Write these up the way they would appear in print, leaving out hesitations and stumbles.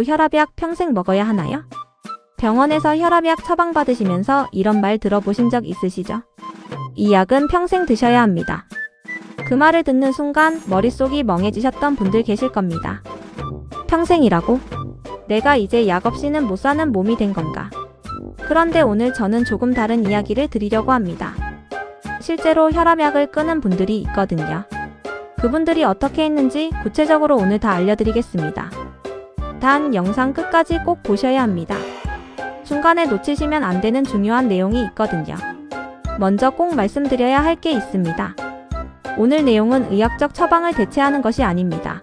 혈압약 평생 먹어야 하나요? 병원에서 혈압약 처방받으시면서 이런 말 들어보신 적 있으시죠? 이 약은 평생 드셔야 합니다. 그 말을 듣는 순간 머릿속이 멍해지셨던 분들 계실 겁니다. 평생이라고? 내가 이제 약 없이는 못 사는 몸이 된 건가? 그런데 오늘 저는 조금 다른 이야기를 드리려고 합니다. 실제로 혈압약을 끊은 분들이 있거든요. 그분들이 어떻게 했는지 구체적으로 오늘 다 알려드리겠습니다. 단 영상 끝까지 꼭 보셔야 합니다. 중간에 놓치시면 안 되는 중요한 내용이 있거든요. 먼저 꼭 말씀드려야 할 게 있습니다. 오늘 내용은 의학적 처방을 대체하는 것이 아닙니다.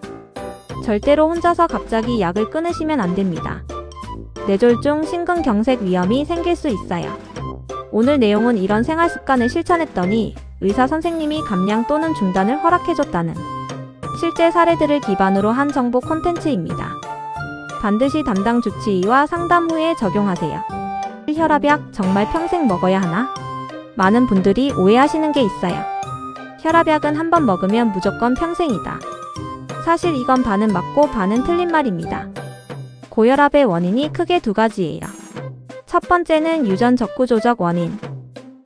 절대로 혼자서 갑자기 약을 끊으시면 안 됩니다. 뇌졸중, 심근경색 위험이 생길 수 있어요. 오늘 내용은 이런 생활 습관을 실천했더니 의사 선생님이 감량 또는 중단을 허락해줬다는 실제 사례들을 기반으로 한 정보 콘텐츠입니다. 반드시 담당 주치의와 상담 후에 적용하세요. 혈압약 정말 평생 먹어야 하나? 많은 분들이 오해하시는 게 있어요. 혈압약은 한 번 먹으면 무조건 평생이다. 사실 이건 반은 맞고 반은 틀린 말입니다. 고혈압의 원인이 크게 두 가지예요. 첫 번째는 유전 적구조적 원인.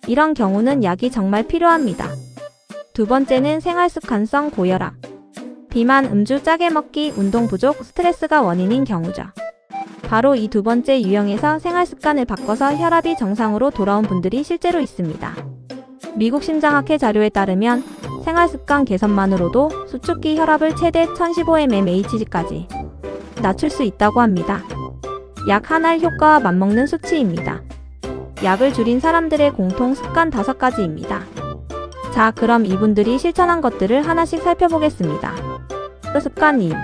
이런 경우는 약이 정말 필요합니다. 두 번째는 생활습관성 고혈압. 비만, 음주, 짜게 먹기, 운동 부족, 스트레스가 원인인 경우죠. 바로 이 두 번째 유형에서 생활습관을 바꿔서 혈압이 정상으로 돌아온 분들이 실제로 있습니다. 미국 심장학회 자료에 따르면 생활습관 개선만으로도 수축기 혈압을 최대 1015mmHg까지 낮출 수 있다고 합니다. 약 한 알 효과와 맞먹는 수치입니다. 약을 줄인 사람들의 공통 습관 5가지입니다. 자, 그럼 이분들이 실천한 것들을 하나씩 살펴보겠습니다. 습관 1.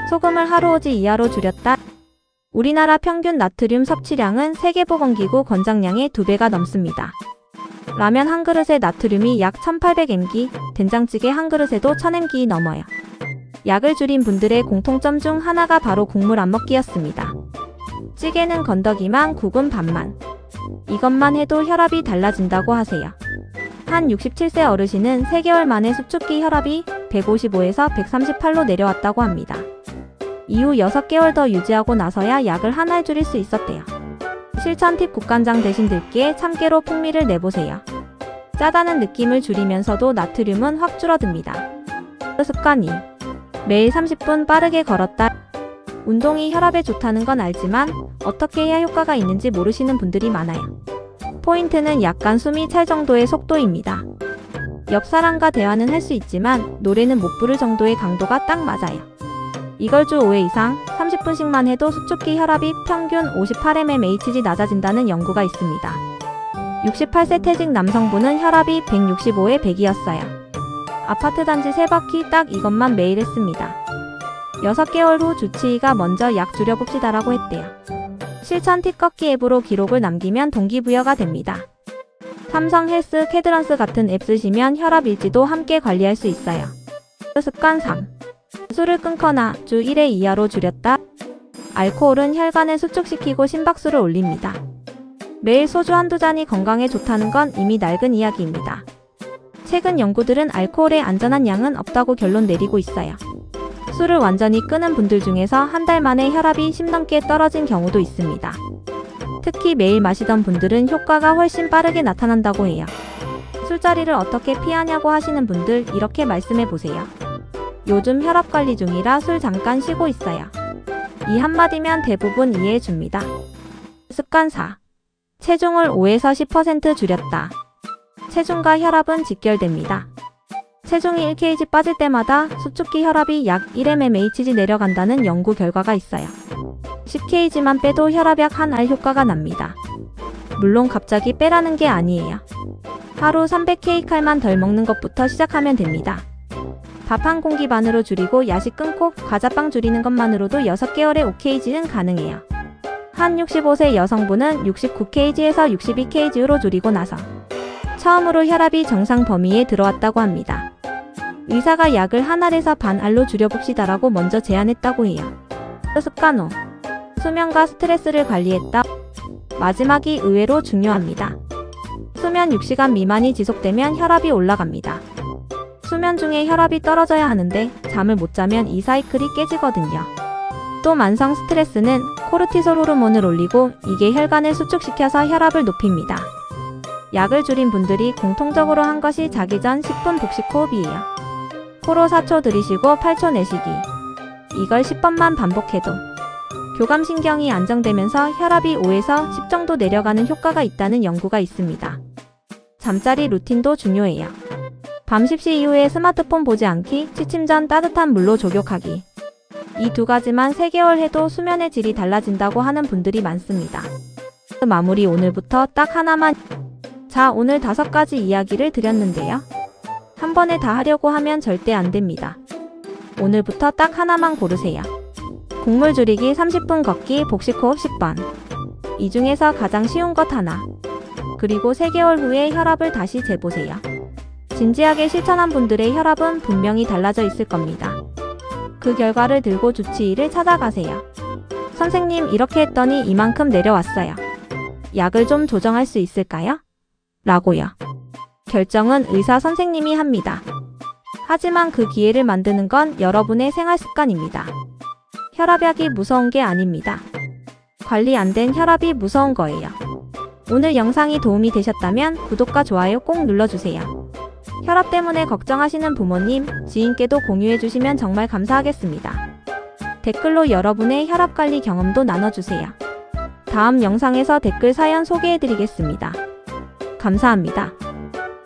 소금을 하루 오지 이하로 줄였다. 우리나라 평균 나트륨 섭취량은 세계보건기구 권장량의 2배가 넘습니다. 라면 한 그릇에 나트륨이 약 1800mg, 된장찌개 한 그릇에도 1000mg 넘어요. 약을 줄인 분들의 공통점 중 하나가 바로 국물 안 먹기였습니다. 찌개는 건더기만, 국은 밥만. 이것만 해도 혈압이 달라진다고 하세요. 한 67세 어르신은 3개월 만에 수축기 혈압이 155에서 138로 내려왔다고 합니다. 이후 6개월 더 유지하고 나서야 약을 한 알 줄일 수 있었대요. 실천 팁 국간장 대신 들기에 참깨로 풍미를 내보세요. 짜다는 느낌을 줄이면서도 나트륨은 확 줄어듭니다. 습관 2. 매일 30분 빠르게 걸었다. 운동이 혈압에 좋다는 건 알지만 어떻게 해야 효과가 있는지 모르시는 분들이 많아요. 포인트는 약간 숨이 찰 정도의 속도입니다. 옆 사람과 대화는 할 수 있지만 노래는 못 부를 정도의 강도가 딱 맞아요. 이걸 주 5회 이상 30분씩만 해도 수축기 혈압이 평균 58mmHg 낮아진다는 연구가 있습니다. 68세 퇴직 남성분은 혈압이 165에 100이었어요. 아파트 단지 3바퀴 딱 이것만 매일 했습니다. 6개월 후 주치의가 먼저 약 줄여봅시다라고 했대요. 실천 팁 걷기 앱으로 기록을 남기면 동기부여가 됩니다. 삼성 헬스, 캐드런스 같은 앱 쓰시면 혈압 일지도 함께 관리할 수 있어요. 습관 3. 술을 끊거나 주 1회 이하로 줄였다. 알코올은 혈관을 수축시키고 심박수를 올립니다. 매일 소주 한두 잔이 건강에 좋다는 건 이미 낡은 이야기입니다. 최근 연구들은 알코올의 안전한 양은 없다고 결론 내리고 있어요. 술을 완전히 끊은 분들 중에서 한 달 만에 혈압이 10 넘게 떨어진 경우도 있습니다. 특히 매일 마시던 분들은 효과가 훨씬 빠르게 나타난다고 해요. 술자리를 어떻게 피하냐고 하시는 분들 이렇게 말씀해 보세요. 요즘 혈압 관리 중이라 술 잠깐 쉬고 있어요. 이 한마디면 대부분 이해해 줍니다. 습관 4. 체중을 5에서 10% 줄였다. 체중과 혈압은 직결됩니다. 체중이 1kg 빠질 때마다 수축기 혈압이 약 1mmHg 내려간다는 연구 결과가 있어요. 10kg만 빼도 혈압약 한 알 효과가 납니다. 물론 갑자기 빼라는 게 아니에요. 하루 300kcal만 덜 먹는 것부터 시작하면 됩니다. 밥 한 공기 반으로 줄이고 야식 끊고 과자빵 줄이는 것만으로도 6개월에 5kg는 가능해요. 한 65세 여성분은 69kg에서 62kg로 줄이고 나서 처음으로 혈압이 정상 범위에 들어왔다고 합니다. 의사가 약을 한 알에서 반 알로 줄여봅시다라고 먼저 제안했다고 해요. 습관 5. 수면과 스트레스를 관리했다. 마지막이 의외로 중요합니다. 수면 6시간 미만이 지속되면 혈압이 올라갑니다. 수면 중에 혈압이 떨어져야 하는데 잠을 못 자면 이 사이클이 깨지거든요. 또 만성 스트레스는 코르티솔 호르몬을 올리고 이게 혈관을 수축시켜서 혈압을 높입니다. 약을 줄인 분들이 공통적으로 한 것이 자기 전 10분 복식 호흡이에요. 코로 4초 들이쉬고 8초 내쉬기. 이걸 10번만 반복해도 교감신경이 안정되면서 혈압이 5에서 10 정도 내려가는 효과가 있다는 연구가 있습니다. 잠자리 루틴도 중요해요. 밤 10시 이후에 스마트폰 보지 않기, 취침 전 따뜻한 물로 족욕하기. 이 두 가지만 3개월 해도 수면의 질이 달라진다고 하는 분들이 많습니다. 마무리 오늘부터 딱 하나만. 자, 오늘 5가지 이야기를 드렸는데요. 한 번에 다 하려고 하면 절대 안 됩니다. 오늘부터 딱 하나만 고르세요. 국물 줄이기 30분 걷기 복식 호흡 10번. 이 중에서 가장 쉬운 것 하나. 그리고 3개월 후에 혈압을 다시 재보세요. 진지하게 실천한 분들의 혈압은 분명히 달라져 있을 겁니다. 그 결과를 들고 주치의를 찾아가세요. 선생님, 이렇게 했더니 이만큼 내려왔어요. 약을 좀 조정할 수 있을까요? 라고요. 결정은 의사 선생님이 합니다. 하지만 그 기회를 만드는 건 여러분의 생활 습관입니다. 혈압약이 무서운 게 아닙니다. 관리 안 된 혈압이 무서운 거예요. 오늘 영상이 도움이 되셨다면 구독과 좋아요 꼭 눌러주세요. 혈압 때문에 걱정하시는 부모님, 지인께도 공유해주시면 정말 감사하겠습니다. 댓글로 여러분의 혈압관리 경험도 나눠주세요. 다음 영상에서 댓글 사연 소개해드리겠습니다. 감사합니다.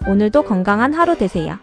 오늘도 건강한 하루 되세요.